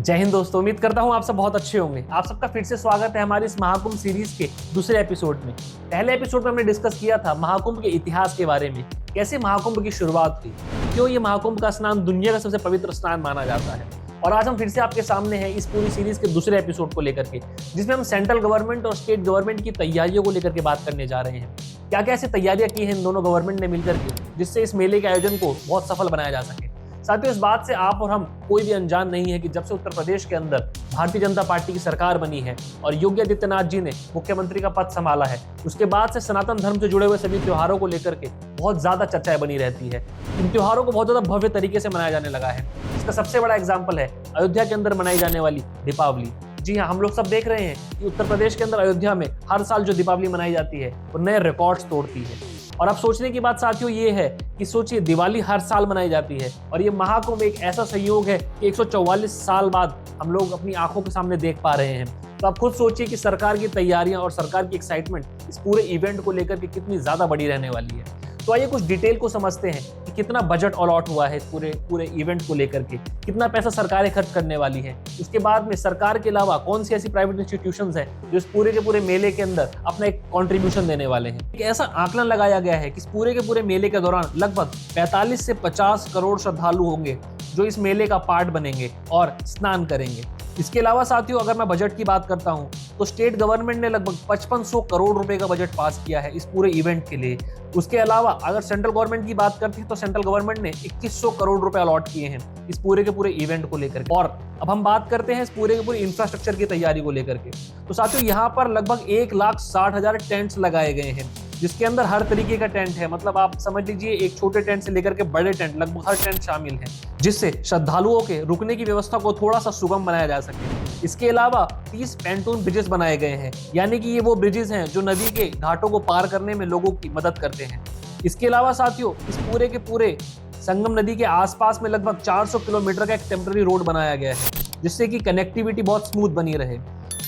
जय हिंद दोस्तों, उम्मीद करता हूँ आप सब बहुत अच्छे होंगे। आप सबका फिर से स्वागत है हमारी इस महाकुंभ सीरीज के दूसरे एपिसोड में। पहले एपिसोड में हमने डिस्कस किया था महाकुंभ के इतिहास के बारे में, कैसे महाकुंभ की शुरुआत हुई, क्यों ये महाकुंभ का स्नान दुनिया का सबसे पवित्र स्नान माना जाता है। और आज हम फिर से आपके सामने हैं इस पूरी सीरीज के दूसरे एपिसोड को लेकर के, जिसमें हम सेंट्रल गवर्नमेंट और स्टेट गवर्नमेंट की तैयारियों को लेकर के बात करने जा रहे हैं। क्या क्या ऐसी तैयारियां की हैं इन दोनों गवर्नमेंट ने मिलकर के, जिससे इस मेले के आयोजन को बहुत सफल बनाया जा सके। साथियों, इस बात से आप और हम कोई भी अनजान नहीं है कि जब से उत्तर प्रदेश के अंदर भारतीय जनता पार्टी की सरकार बनी है और योगी आदित्यनाथ जी ने मुख्यमंत्री का पद संभाला है, उसके बाद से सनातन धर्म से जुड़े हुए सभी त्योहारों को लेकर के बहुत ज्यादा चर्चाएं बनी रहती है। इन त्योहारों को बहुत ज्यादा भव्य तरीके से मनाया जाने लगा है। इसका सबसे बड़ा एग्जाम्पल है अयोध्या के अंदर मनाई जाने वाली दीपावली। जी हाँ, हम लोग सब देख रहे हैं कि उत्तर प्रदेश के अंदर अयोध्या में हर साल जो दीपावली मनाई जाती है वो नए रिकॉर्ड्स तोड़ती है। और अब सोचने की बात साथियों ये है कि सोचिए, दिवाली हर साल मनाई जाती है और ये महाकुंभ एक ऐसा संयोग है कि 144 साल बाद हम लोग अपनी आंखों के सामने देख पा रहे हैं। तो आप खुद सोचिए कि सरकार की तैयारियां और सरकार की एक्साइटमेंट इस पूरे इवेंट को लेकर के कितनी ज्यादा बड़ी रहने वाली है। तो आइए कुछ डिटेल को समझते हैं कि कितना बजट अलॉट हुआ है इस पूरे इवेंट को लेकर के, कितना पैसा सरकारें खर्च करने वाली है। उसके बाद में सरकार के अलावा कौन सी ऐसी प्राइवेट इंस्टीट्यूशंस हैं जो इस पूरे के पूरे मेले के अंदर अपना एक कंट्रीब्यूशन देने वाले हैं। एक ऐसा आकलन लगाया गया है कि इस पूरे के पूरे मेले के दौरान लगभग 45 से 50 करोड़ श्रद्धालु होंगे जो इस मेले का पार्ट बनेंगे और स्नान करेंगे। इसके अलावा साथियों, अगर मैं बजट की बात करता हूं तो स्टेट गवर्नमेंट ने लगभग 5500 करोड़ रुपए का बजट पास किया है इस पूरे इवेंट के लिए। उसके अलावा अगर सेंट्रल गवर्नमेंट की बात करते हैं तो सेंट्रल गवर्नमेंट ने 2100 करोड़ रुपए अलॉट किए हैं इस पूरे के पूरे इवेंट को लेकर। और अब हम बात करते हैं इस पूरे के पूरे इंफ्रास्ट्रक्चर की तैयारी को लेकर के। तो साथियों, यहाँ पर लगभग 1,60,000 टेंट्स लगाए गए हैं, जिसके अंदर हर तरीके का टेंट है। मतलब आप समझ लीजिए, एक छोटे टेंट से लेकर के बड़े टेंट, लगभग हर टेंट शामिल है, जिससे श्रद्धालुओं के रुकने की व्यवस्था को थोड़ा सा सुगम बनाया जा सके। इसके अलावा 30 पैंटून ब्रिजेस बनाए गए हैं, यानी कि ये वो ब्रिजेस हैं जो नदी के घाटों को पार करने में लोगों की मदद करते हैं। इसके अलावा साथियों, इस पूरे के पूरे संगम नदी के आसपास में लगभग 400 किलोमीटर का एक टेम्पररी रोड बनाया गया है, जिससे कि कनेक्टिविटी बहुत स्मूथ बनी रहे।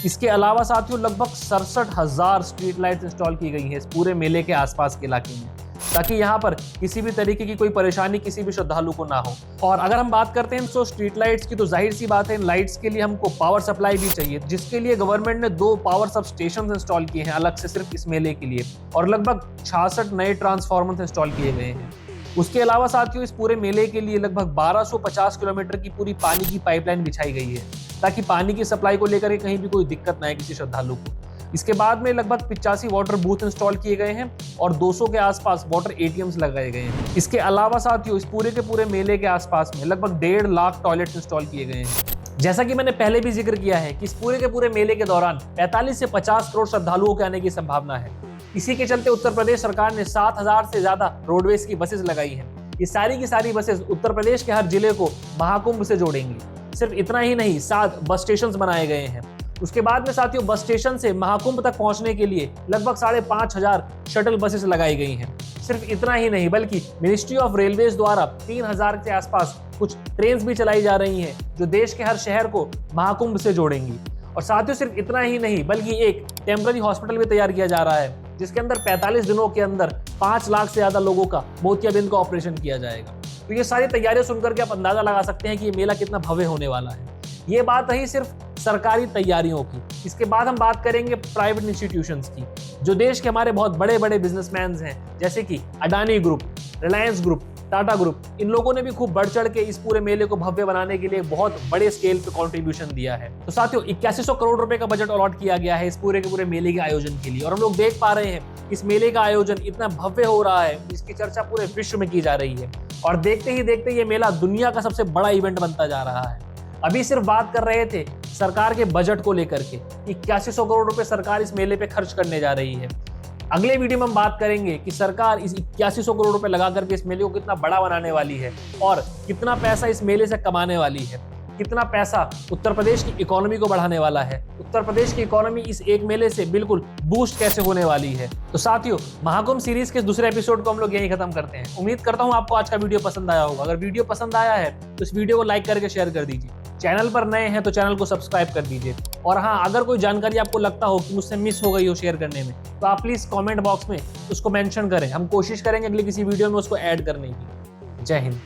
इसके अलावा साथियों, लगभग 67,000 स्ट्रीट लाइट्स इंस्टॉल की गई हैं इस पूरे मेले के आसपास के इलाके में, ताकि यहाँ पर किसी भी तरीके की कोई परेशानी किसी भी श्रद्धालु को ना हो। और अगर हम बात करते हैं तो स्ट्रीट लाइट्स की, तो जाहिर सी बात है इन लाइट्स के लिए हमको पावर सप्लाई भी चाहिए, जिसके लिए गवर्नमेंट ने 2 पावर सब स्टेशन इंस्टॉल किए हैं अलग से सिर्फ इस मेले के लिए, और लगभग 66 नए ट्रांसफार्मर इंस्टॉल किए गए हैं। उसके अलावा साथियों, इस पूरे मेले के लिए लगभग 1250 किलोमीटर की पूरी पानी की पाइपलाइन बिछाई गई है, ताकि पानी की सप्लाई को लेकर कहीं भी कोई दिक्कत ना आए किसी श्रद्धालु को। इसके बाद में लगभग 85 वाटर बूथ इंस्टॉल किए गए हैं और 200 के आसपास वाटर एटीएम्स लगाए गए हैं। इसके अलावा साथियों, इस पूरे के पूरे मेले के आसपास में लगभग 1.5 लाख टॉयलेट इंस्टॉल किए गए हैं। जैसा कि मैंने पहले भी जिक्र किया है कि इस पूरे के पूरे मेले के दौरान 45 से 50 करोड़ श्रद्धालुओं के आने की संभावना है। इसी के चलते उत्तर प्रदेश सरकार ने 7,000 से ज्यादा रोडवेज की बसेस लगाई हैं। ये सारी की सारी बसेस उत्तर प्रदेश के हर जिले को महाकुंभ से जोड़ेंगी। सिर्फ इतना ही नहीं, 7 बस स्टेशन बनाए गए हैं। उसके बाद में साथियों, बस स्टेशन से महाकुंभ तक पहुंचने के लिए लगभग 5,500 शटल बसेस लगाई गई हैं। सिर्फ इतना ही नहीं, बल्कि मिनिस्ट्री ऑफ रेलवेज द्वारा 3,000 के आसपास कुछ ट्रेन भी चलाई जा रही हैं जो देश के हर शहर को महाकुंभ से जोड़ेंगी। और साथियों, सिर्फ इतना ही नहीं, बल्कि एक टेम्पररी हॉस्पिटल भी तैयार किया जा रहा है, जिसके अंदर 45 दिनों के अंदर 5 लाख से ज्यादा लोगों का मोतियाबिंद का ऑपरेशन किया जाएगा। तो ये सारी तैयारियां सुनकर के आप अंदाजा लगा सकते हैं कि ये मेला कितना भव्य होने वाला है। ये बात रही सिर्फ सरकारी तैयारियों की। इसके बाद हम बात करेंगे प्राइवेट इंस्टीट्यूशंस की, जो देश के हमारे बहुत बड़े बड़े बिजनेसमैन हैं, जैसे कि Adani group, Reliance group, Tata group. इन लोगों ने भी खूब बढ़ चढ़ के इस पूरे मेले को भव्य बनाने के लिए बहुत बड़े स्केल पे कंट्रीब्यूशन दिया है। तो साथियों, 8100 करोड़ रुपए का बजट अलॉट किया गया है इस पूरे के पूरे मेले के आयोजन के लिए। और हम लोग देख पा रहे हैं इस मेले का आयोजन इतना भव्य हो रहा है, इसकी चर्चा पूरे विश्व में की जा रही है। और देखते ही देखते ये मेला दुनिया का सबसे बड़ा इवेंट बनता जा रहा है। अभी सिर्फ बात कर रहे थे सरकार के बजट को लेकर के, 8100 करोड़ रुपए सरकार इस मेले पे खर्च करने जा रही है। अगले वीडियो में हम बात करेंगे कि सरकार इस 8100 करोड़ रुपए लगा करके इस मेले को कितना बड़ा बनाने वाली है और कितना पैसा इस मेले से कमाने वाली है, कितना पैसा उत्तर प्रदेश की इकोनॉमी को बढ़ाने वाला है, उत्तर प्रदेश की इकोनॉमी इस एक मेले से बिल्कुल बूस्ट कैसे होने वाली है। तो साथियों, महाकुंभ सीरीज के दूसरे एपिसोड को हम लोग यहीं खत्म करते हैं। उम्मीद करता हूं आपको आज का वीडियो पसंद आया होगा। अगर वीडियो पसंद आया है तो इस वीडियो को लाइक करके शेयर कर दीजिए। चैनल पर नए हैं तो चैनल को सब्सक्राइब कर दीजिए। और हाँ, अगर कोई जानकारी आपको लगता हो कि मुझसे मिस हो गई हो शेयर करने में, तो आप प्लीज कमेंट बॉक्स में उसको मेंशन करें। हम कोशिश करेंगे अगली किसी वीडियो में उसको ऐड करने की। जय हिंद।